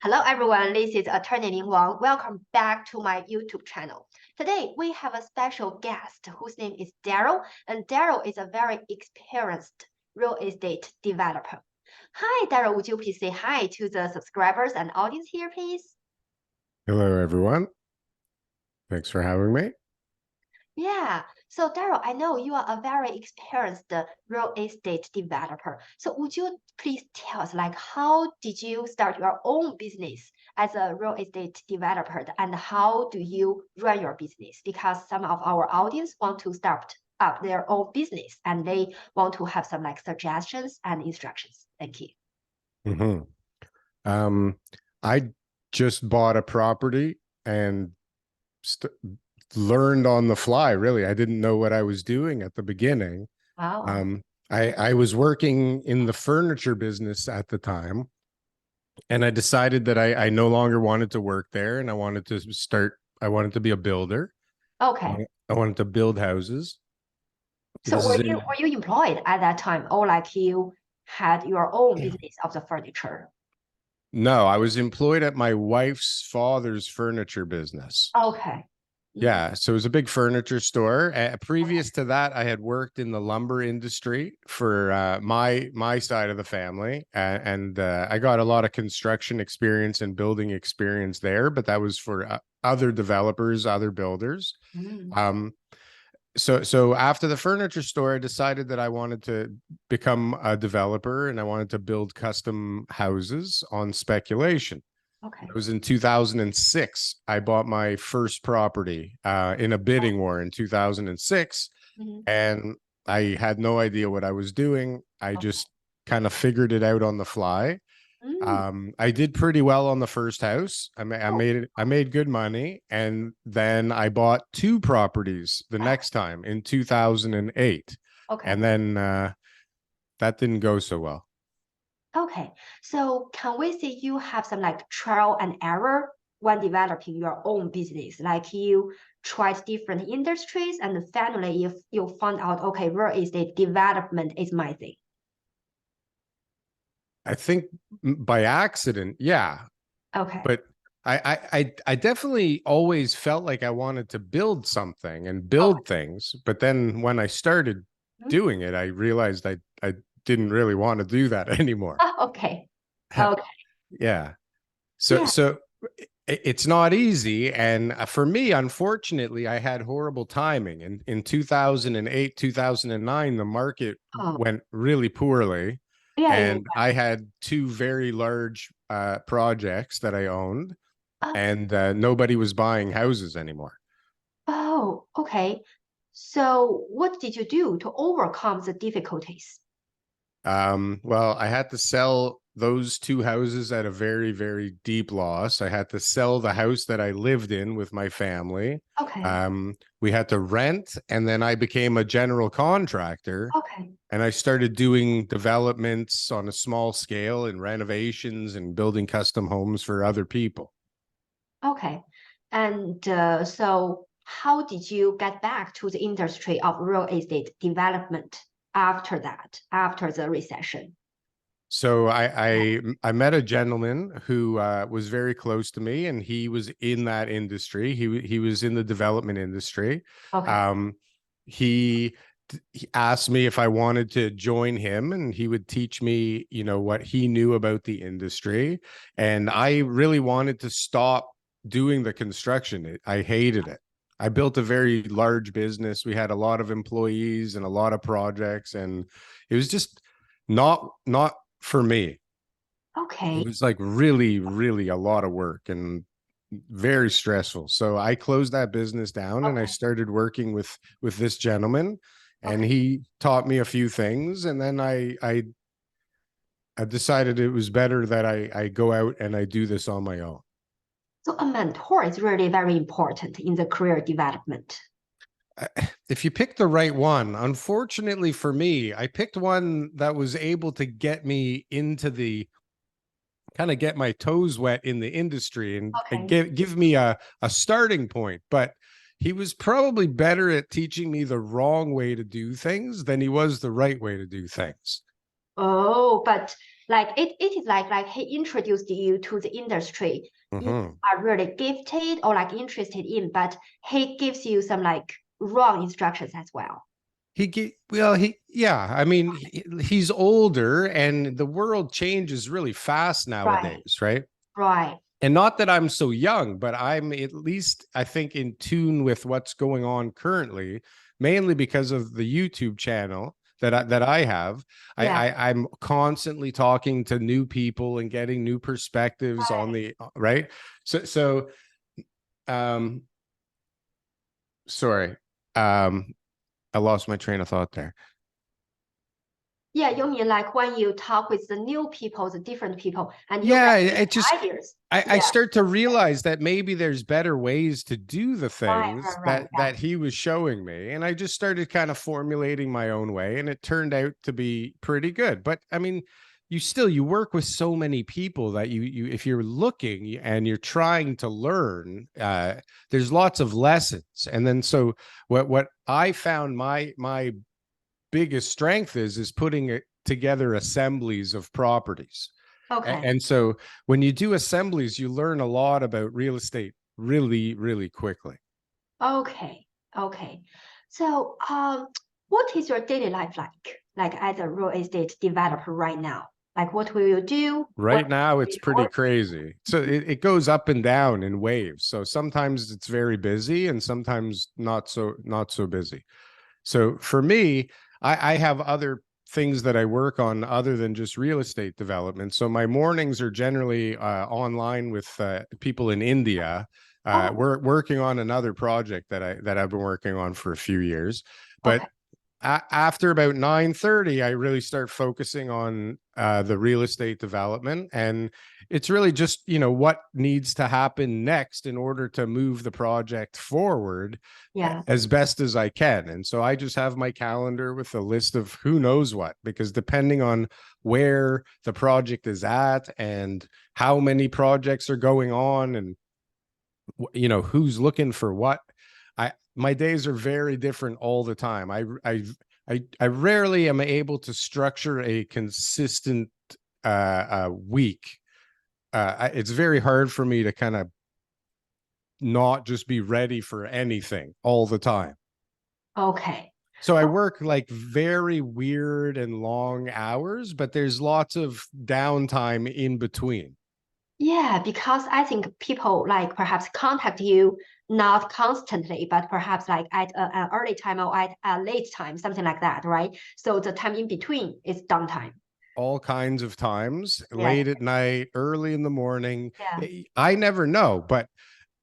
Hello everyone, this is Attorney Ling Wang. Welcome back to my YouTube channel. Today we have a special guest whose name is Daryl, and Daryl is a very experienced real estate developer. Hi Daryl, would you please say hi to the subscribers and audience here, please? Hello, everyone. Thanks for having me. Yeah, so Daryl, I know you are a very experienced real estate developer. So would you please tell us, like, how did you start your own business as a real estate developer, and how do you run your business? Because some of our audience want to start up their own business and they want to have some like suggestions and instructions. Thank you. hmm I just bought a property and learned on the fly, really. I didn't know what I was doing at the beginning. Wow. I was working in the furniture business at the time, and I decided that I no longer wanted to work there, and I wanted to be a builder. Okay. I wanted to build houses. So This is were you employed at that time, or like you had your own business of the furniture? No, I was employed at my wife's father's furniture business. Okay. Mhm. Yeah, so it was a big furniture store. Okay. Previous to that, I had worked in the lumber industry for my side of the family, and I got a lot of construction experience and building experience there. But that was for other developers, other builders. Mm. Um, so after the furniture store, I decided that I wanted to become a developer and I wanted to build custom houses on speculation. It Okay. was in 2006. I bought my first property in a bidding war in 2006, Mhm. and I had no idea what I was doing. I Okay. just kind of figured it out on the fly. Mm. I did pretty well on the first house. I Oh, made it. I made good money, and then I bought two properties the wow. next time in 2008, Okay. and then that didn't go so well. Okay. So can we say you have some like trial and error when developing your own business? Like you tried different industries and finally you found out, okay, real estate development is my thing. I think by accident, yeah, Okay. but I definitely always felt like I wanted to build something and Okay. build things, but then when I started Mhm. doing it, I realized I didn't really want to do that anymore. Oh, okay. Okay. Yeah. So Yeah. so it's not easy, and for me, unfortunately, I had horrible timing. In 2008, 2009, the market Oh, went really poorly, yeah, yeah, and I had two very large projects that I owned, yeah. and nobody was buying houses anymore. Oh, okay. So what did you do to overcome the difficulties? Well, I had to sell those two houses at a very, very deep loss. I had to sell the house that I lived in with my family. Okay. We had to rent, and then I became a general contractor, Okay. and I started doing developments on a small scale and renovations and building custom homes for other people. Okay. And so how did you get back to the industry of real estate development after that, after the recession? So I met a gentleman who was very close to me, and he was in that industry. He was in the development industry. Okay. Um, he he asked me if I wanted to join him, and he would teach me, what he knew about the industry. And I really wanted to stop doing the construction. I hated it. I built a very large business. We had a lot of employees and a lot of projects, and it was just not for me. It Okay. was like really, really a lot of work and very stressful. So I closed that business down and I Okay. started working with this gentleman, and Okay. he taught me a few things, and then I decided it was better that I go out and I do this on my own. So a mentor is really very important in the career development. If you pick the right one, unfortunately for me, I picked one that was able to get me into the kind of get my toes wet in the industry and Okay. give me a starting point. But he was probably better at teaching me the wrong way to do things than he was the right way to do things. Oh, but Like it is like he introduced you to the industry. You Mhm. are really gifted or like interested in, but he gives you some like wrong instructions as well. Well, yeah, I mean, he's older and the world changes really fast Right, nowadays, right? right. And not that I'm so young, but I'm at least, I think, in tune with what's going on currently, mainly because of the YouTube channel that I have. Yeah, I'm constantly talking to new people and getting new perspectives on right. the right. So um sorry. Um I lost my train of thought there. Yeah, you mean like when you talk with the new people, the different people, and you Yeah, get it just new ideas. I Yeah, start to realize that maybe there's better ways to do the right, things right, right. that he was showing me. And I just started kind of formulating my own way, and it turned out to be pretty good. But I mean, you work with so many people that you if you're looking and you're trying to learn, there's lots of lessons. And then so what I found my biggest strength is putting it together assemblies of properties. Okay, And so when you do assemblies, you learn a lot about real estate really, really quickly. okay, okay. So, what is your daily life like? Like as a real estate developer right now? Like what will you do? What Right now, will it's you pretty work? crazy. So it goes up and down in waves. So sometimes it's very busy and sometimes not so busy. So for me, I have other things that I work on other than just real estate development. So my mornings are generally online with people in India. Oh, We're working on another project that I've been working on for a few years. But okay. after about 9:30, I really start focusing on the real estate development, and it's really just what needs to happen next in order to move the project forward Yeah. as best as I can. And so I just have my calendar with a list of who knows what, because depending on where the project is at and how many projects are going on and who's looking for what, my days are very different all the time. I rarely am able to structure a consistent week. It's very hard for me to kind of not just be ready for anything all the time. Okay. So I work like very weird and long hours, but there's lots of downtime in between. Yeah, because I think people like perhaps contact you not constantly, but perhaps like at an early time or at a late time, something like that, right? So the time in between is downtime. All kinds of times, Yes. late at night, early in the morning. Yeah. I never know, but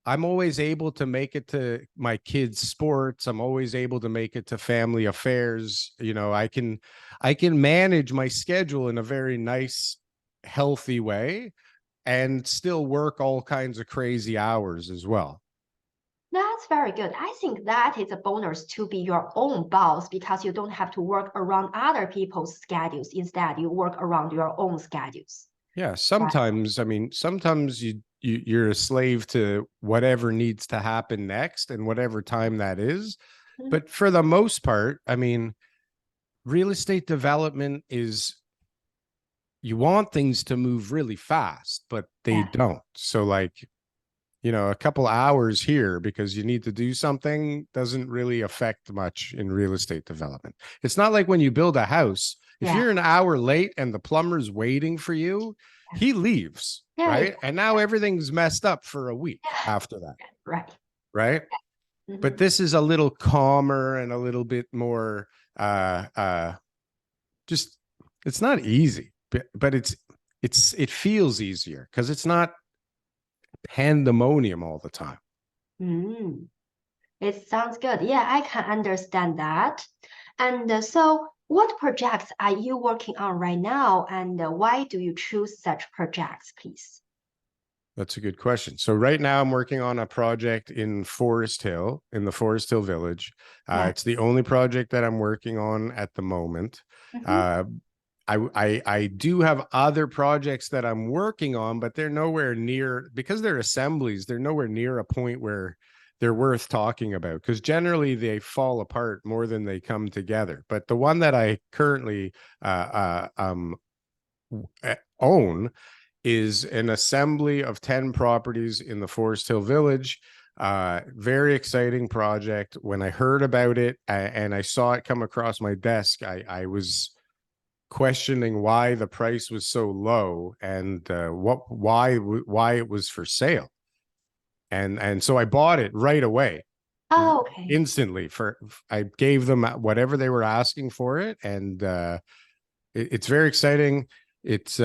I'm always able to make it to my kids' sports. I'm always able to make it to family affairs. I can manage my schedule in a very nice, healthy way and still work all kinds of crazy hours as well. That's very good. I think that is a bonus to be your own boss because you don't have to work around other people's schedules. Instead, you work around your own schedules. Yeah, Right. sometimes, I mean, sometimes you're a slave to whatever needs to happen next and whatever time that is. Mhm. But for the most part, I mean, real estate development is, you want things to move really fast, but they Yeah. don't. So like, a couple hours here because you need to do something doesn't really affect much in real estate development. It's not like when you build a house, if Yeah. you're an hour late and the plumber's waiting for you, Yeah. he leaves, Yeah. right? And now everything's messed up for a week Yeah. after that, Right. right? But Mhm. this is a little calmer and a little bit more just, it's not easy, but it feels easier because it's not pandemonium all the time. Mm. It sounds good. Yeah, I can understand that. And so, what projects are you working on right now, and why do you choose such projects, please? That's a good question. So right now I'm working on a project in Forest Hill, in the Forest Hill Village. Yeah. It's the only project that I'm working on at the moment. Hmm. Uh, I do have other projects that I'm working on, but they're nowhere near, because they're assemblies. They're nowhere near a point where they're worth talking about, because generally they fall apart more than they come together. But the one that I currently own is an assembly of 10 properties in the Forest Hill Village. Very exciting project. When I heard about it and I saw it come across my desk, I was questioning why the price was so low and why it was for sale. And so I bought it right away, Oh, okay. instantly. I gave them whatever they were asking for it, and it's very exciting. It's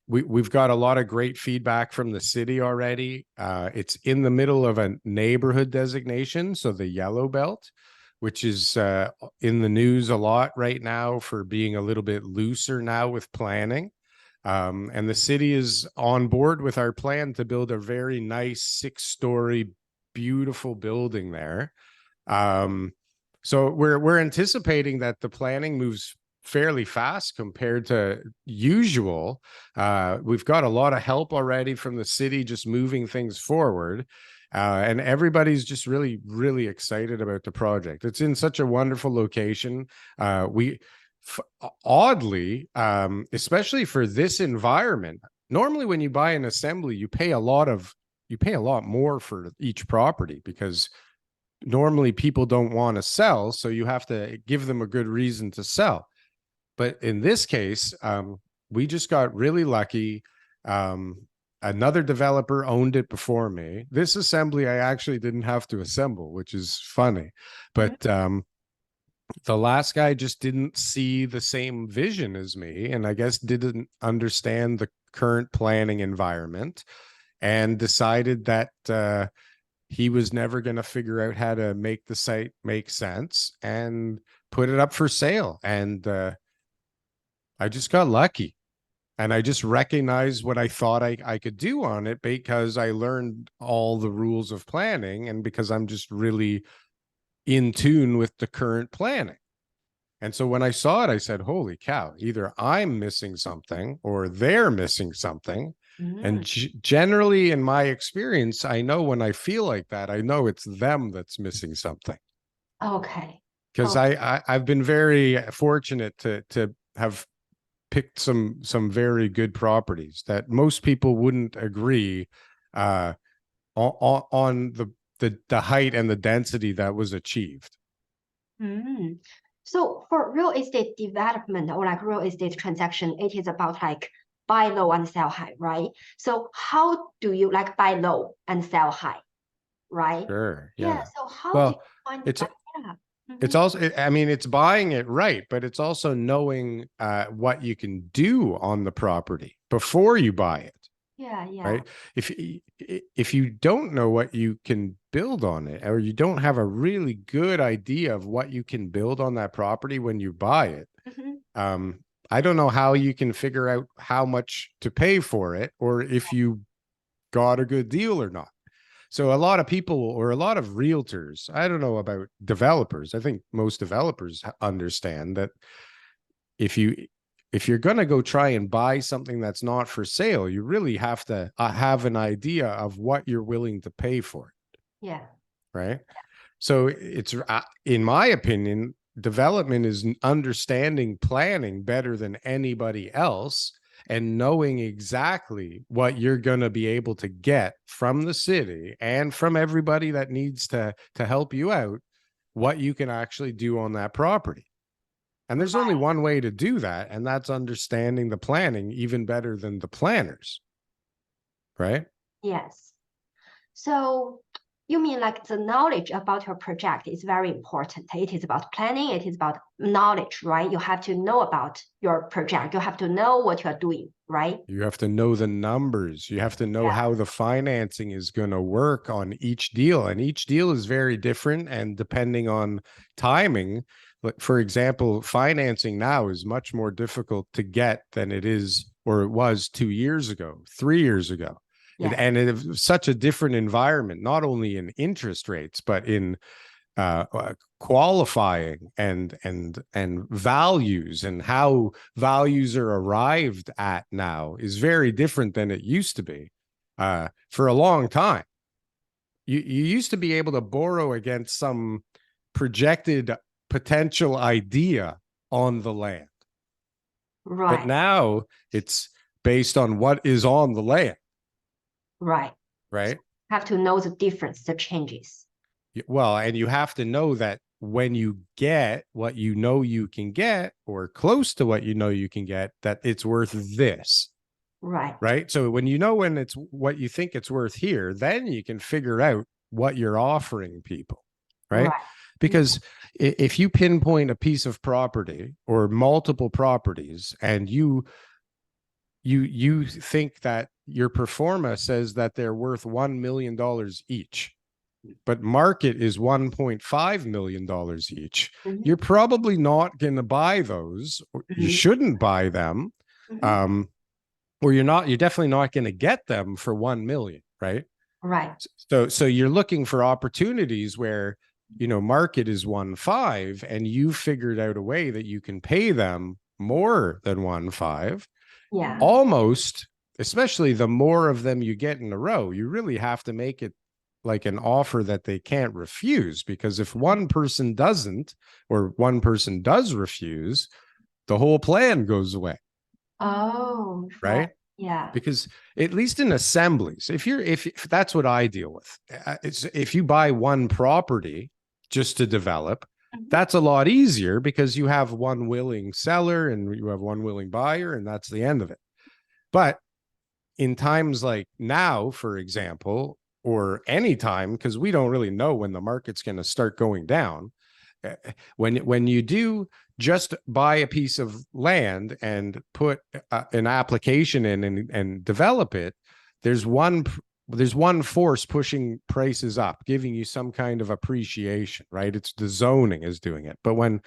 we've got a lot of great feedback from the city already. It's in the middle of a neighborhood designation, so the yellow belt, which is in the news a lot right now for being a little bit looser now with planning. And the city is on board with our plan to build a very nice 6-story, beautiful building there. So we're anticipating that the planning moves fairly fast compared to usual. We've got a lot of help already from the city just moving things forward. And everybody's just really, really excited about the project. It's in such a wonderful location. Oddly, especially for this environment, normally when you buy an assembly, you pay a lot more for each property because normally people don't want to sell, so you have to give them a good reason to sell. But in this case, we just got really lucky. Another developer owned it before me. This assembly I actually didn't have to assemble, which is funny. But the last guy just didn't see the same vision as me, and I guess didn't understand the current planning environment, and decided that he was never going to figure out how to make the site make sense and put it up for sale. And I just got lucky. And I just recognized what I thought I could do on it because I learned all the rules of planning and because I'm just really in tune with the current planning. And so when I saw it, I said, holy cow, either I'm missing something or they're missing something. And generally, in my experience, I know when I feel like that, I know it's them that's missing something. Okay. Because I've been very fortunate to have picked some very good properties that most people wouldn't agree on the height and the density that was achieved. So for real estate development or like real estate transaction, it is about like buy low and sell high, right? So how do you like buy low and sell high, right? Sure. Yeah. Yeah. So how do you Well, find it's like, yeah. it's also, I mean, it's buying it right, but it's also knowing what you can do on the property before you buy it. Yeah, yeah. Right. If you don't know what you can build on it, or you don't have a really good idea of what you can build on that property when you buy it, I don't know how you can figure out how much to pay for it or if you got a good deal or not. So a lot of people or a lot of realtors, I don't know about developers. I think most developers understand that if you're going to go try and buy something that's not for sale, you really have to have an idea of what you're willing to pay for it. Yeah. Right. So it's, in my opinion, development is understanding planning better than anybody else and knowing exactly what you're going to be able to get from the city and from everybody that needs to help you out, what you can actually do on that property. And there's only one way to do that, and that's understanding the planning even better than the planners. Right? Yes. So you mean like the knowledge about your project is very important. It is about planning, it is about knowledge, right? You have to know about your project. You have to know what you're doing, right? You have to know the numbers. You have to know how the financing is going to work on each deal. And each deal is very different. And depending on timing, like for example, financing now is much more difficult to get than it is or it was 2 years ago, 3 years ago. And it's such a different environment, not only in interest rates, but in qualifying and values, and how values are arrived at now is very different than it used to be. For a long time, you used to be able to borrow against some projected potential idea on the land. Right. But now it's based on what is on the land. Right. Right. Have to know the difference, the changes. Well, and you have to know that when you get what you know you can get, or close to what you know you can get, that it's worth this. Right. Right. So when you know when it's what you think it's worth here, then you can figure out what you're offering people. Right. Because if you pinpoint a piece of property or multiple properties, and you think that your pro forma says that they're worth $1 million each, but market is $1.5 million each, you're probably not going to buy those, or you shouldn't buy them. Or you're definitely not going to get them for 1 million, right? Right. So you're looking for opportunities where, market is 1.5 and you figured out a way that you can pay them more than 1.5. Yeah. Almost, especially the more of them you get in a row, you really have to make it like an offer that they can't refuse, because if one person doesn't, or one person does refuse, the whole plan goes away. Oh, right. Yeah. Because at least in assemblies, if that's what I deal with, it's if you buy one property just to develop, that's a lot easier because you have one willing seller and you have one willing buyer, and that's the end of it. But in times like now, for example, or any time, because we don't really know when the market's going to start going down, when you do just buy a piece of land and put an application in and develop it, there's one force pushing prices up, giving you some kind of appreciation, right? It's the zoning is doing it. But when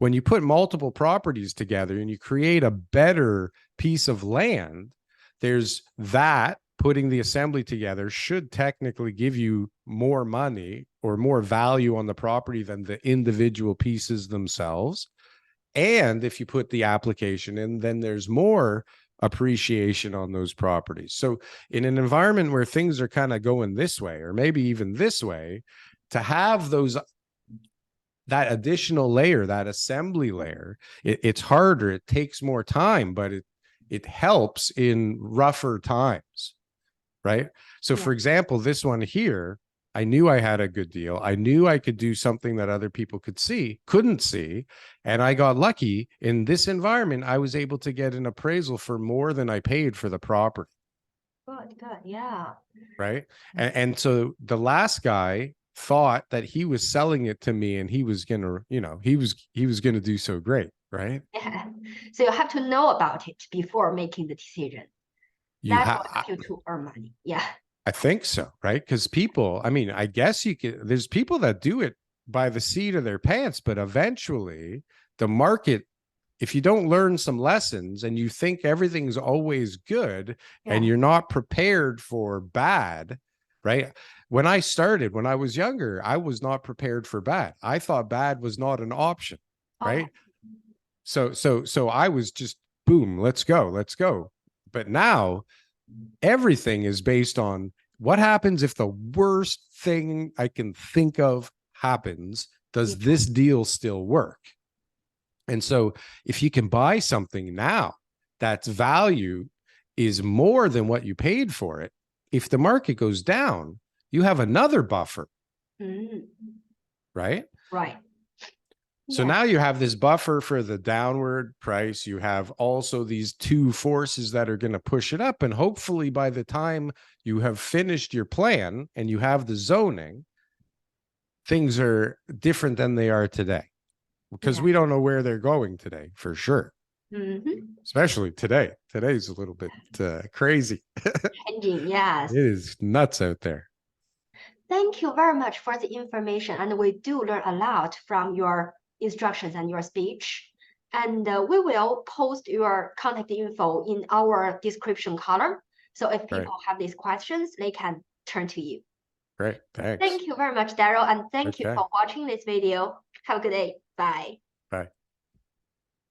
you put multiple properties together and you create a better piece of land, there's that putting the assembly together should technically give you more money or more value on the property than the individual pieces themselves. And if you put the application in, then there's more appreciation on those properties. So in an environment where things are kind of going this way, or maybe even this way, to have that additional layer, that assembly layer, it's harder. It takes more time, but it helps in rougher times. Right. So for example, this one here, I knew I had a good deal. I knew I could do something that other people couldn't see. And I got lucky in this environment. I was able to get an appraisal for more than I paid for the property. Good. Yeah. Right. And so the last guy thought that he was selling it to me and he was going to, he was going to do so great. Right. Yeah. So you have to know about it before making the decision. That will help you to earn money. Yeah. I think so, right? Because people, I mean, I guess there's people that do it by the seat of their pants, but eventually the market, if you don't learn some lessons and you think everything's always good and you're not prepared for bad, right? When I started, when I was younger, I was not prepared for bad. I thought bad was not an option, right? So I was just, boom, let's go. But now everything is based on what happens if the worst thing I can think of happens. Does this deal still work? And so if you can buy something now that's value is more than what you paid for it, if the market goes down, you have another buffer. Right? Right. So now you have this buffer for the downward price. You have also these two forces that are going to push it up. And hopefully by the time you have finished your plan and you have the zoning, things are different than they are today, because we don't know where they're going today for sure. Especially today. Today's a little bit crazy. Changing, yes. It is nuts out there. Thank you very much for the information. And we do learn a lot from your instructions and your speech. And we will post your contact info in our description column. So if people have these questions, they can turn to you. Great. Thanks. Thank you very much, Daryl. And thank you for watching this video. Have a good day. Bye.